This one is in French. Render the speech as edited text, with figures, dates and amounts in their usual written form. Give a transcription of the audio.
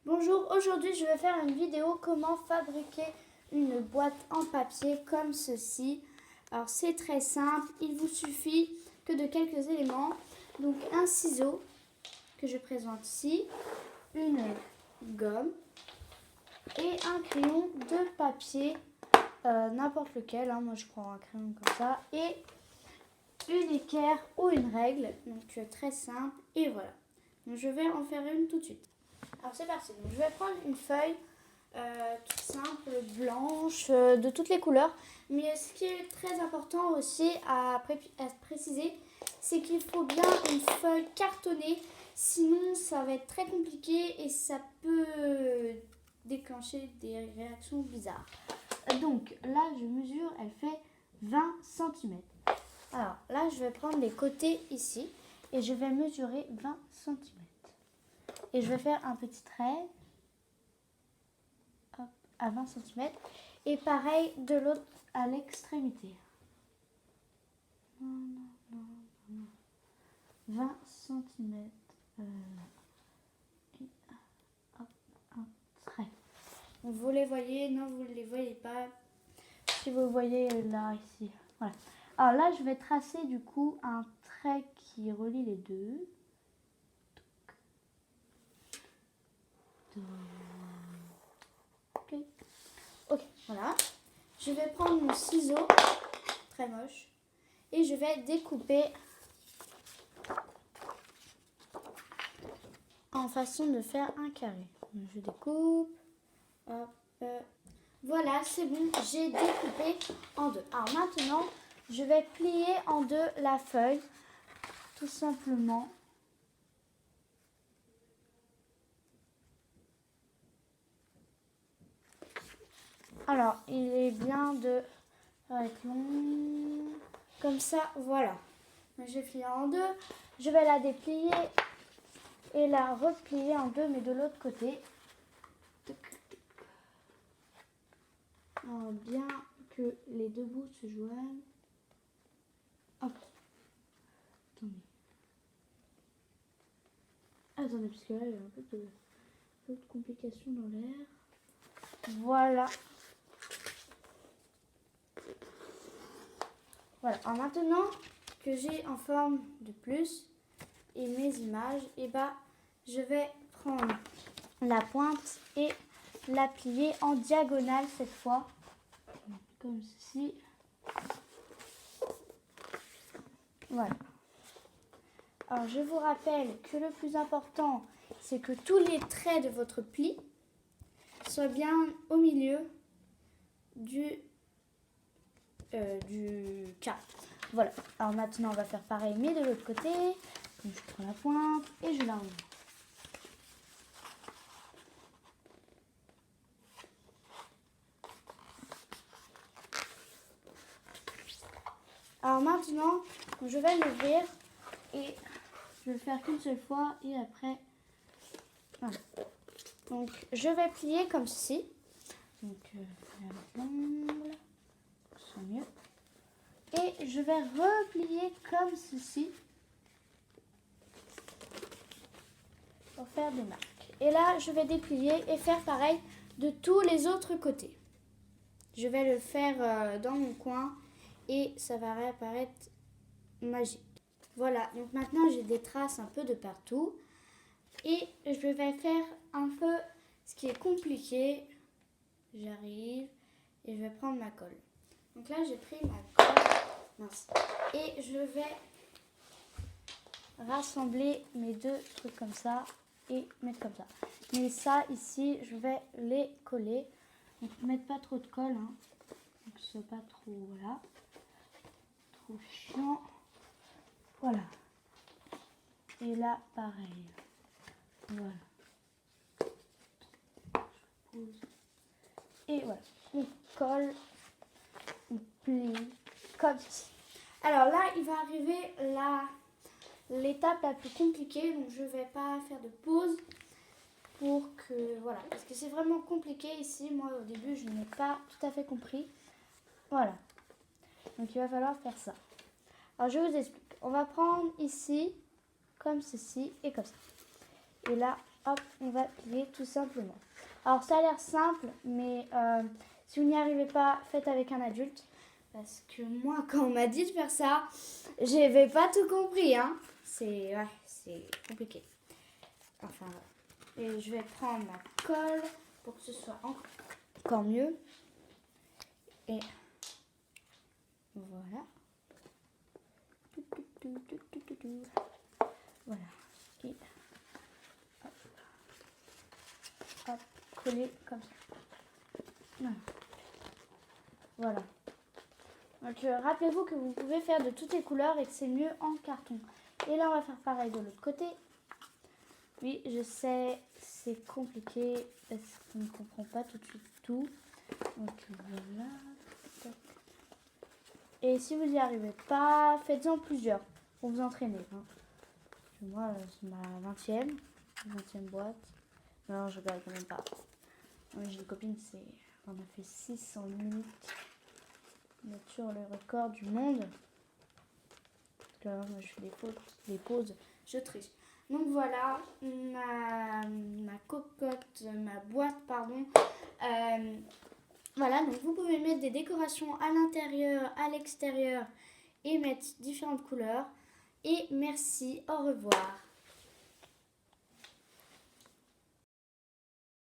Bonjour, aujourd'hui je vais faire une vidéo comment fabriquer une boîte en papier comme ceci. Alors c'est très simple, il vous suffit que de quelques éléments. Donc un ciseau que je présente ici, une gomme et un crayon de papier, n'importe lequel, hein. Moi je prends un crayon comme ça, et une équerre ou une règle, donc très simple, et voilà. Donc je vais en faire une tout de suite. Alors c'est parti, donc, je vais prendre une feuille toute simple, blanche, de toutes les couleurs. Mais ce qui est très important aussi à préciser, c'est qu'il faut bien une feuille cartonnée. Sinon ça va être très compliqué et ça peut déclencher des réactions bizarres. Donc là je mesure, elle fait 20 cm. Alors là je vais prendre les côtés ici et je vais mesurer 20 cm. Et je vais faire un petit trait à 20 cm. Et pareil de l'autre à l'extrémité. 20 cm. Et hop, un trait. Vous les voyez? Non, vous ne les voyez pas. Si vous voyez là, ici. Voilà. Alors là, je vais tracer du coup un trait qui relie les deux. Ok, voilà. Je vais prendre mon ciseau, très moche, et je vais découper en façon de faire un carré. Je découpe. Hop. Voilà, c'est bon, j'ai découpé en deux. Alors maintenant, je vais plier en deux la feuille, tout simplement. Alors, il est bien de être long, comme ça, voilà. J'ai plié en deux, je vais la déplier et la replier en deux, mais de l'autre côté. Alors, bien que les deux bouts se joignent. Hop. Attendez, parce que là, il y a un peu de complications dans l'air. Voilà. Voilà. Alors maintenant que j'ai en forme de plus et mes images, et je vais prendre la pointe et la plier en diagonale cette fois, comme ceci. Voilà. Alors je vous rappelle que le plus important, c'est que tous les traits de votre pli soient bien au milieu du cas. Voilà. Alors maintenant on va faire pareil mais de l'autre côté. Donc, je prends la pointe et je la remonte. Alors maintenant, je vais l'ouvrir et je vais le faire qu'une seule fois et après, voilà. Donc je vais plier comme ceci. Donc l'angle, c'est mieux. Et je vais replier comme ceci pour faire des marques. Et là, je vais déplier et faire pareil de tous les autres côtés. Je vais le faire dans mon coin et ça va réapparaître magique. Voilà, donc maintenant j'ai des traces un peu de partout. Et je vais faire un peu ce qui est compliqué. J'arrive et je vais prendre ma colle. Donc là, j'ai pris ma colle. Mince. Et je vais rassembler mes deux trucs comme ça et mettre comme ça. Mais ça, ici, je vais les coller. Donc, mettre pas trop de colle, hein. Donc, ce soit pas trop, voilà, trop chiant. Voilà. Et là, pareil. Voilà. Je pose. Et voilà. On colle, on plie, comme ceci. Alors là, il va arriver l'étape la plus compliquée. Donc, je ne vais pas faire de pause pour que, voilà. Parce que c'est vraiment compliqué ici. Moi, au début, je n'ai pas tout à fait compris. Voilà. Donc, il va falloir faire ça. Alors, je vous explique. On va prendre ici, comme ceci et comme ça. Et là, hop, on va plier tout simplement. Alors ça a l'air simple, mais si vous n'y arrivez pas, faites avec un adulte. Parce que moi, quand on m'a dit de faire ça, j'avais pas tout compris. Hein. C'est compliqué. Enfin, et je vais prendre ma colle pour que ce soit encore mieux. Et voilà. Voilà. Et hop, hop, coller comme ça. Voilà. Donc rappelez-vous que vous pouvez faire de toutes les couleurs et que c'est mieux en carton. Et là on va faire pareil de l'autre côté. Oui, je sais, c'est compliqué parce qu'on ne comprend pas tout de suite tout. Donc voilà. Et si vous n'y arrivez pas, faites-en plusieurs pour vous entraîner. Hein. Moi, c'est ma 20e boîte. Non, je regarde quand même pas. J'ai une copine, on a fait 6 en 1 minute. On est sur le record du monde. Parce que moi, je fais des pauses, je triche. Donc voilà, ma cocotte, ma boîte, pardon. Voilà, donc vous pouvez mettre des décorations à l'intérieur, à l'extérieur et mettre différentes couleurs. Et merci, au revoir.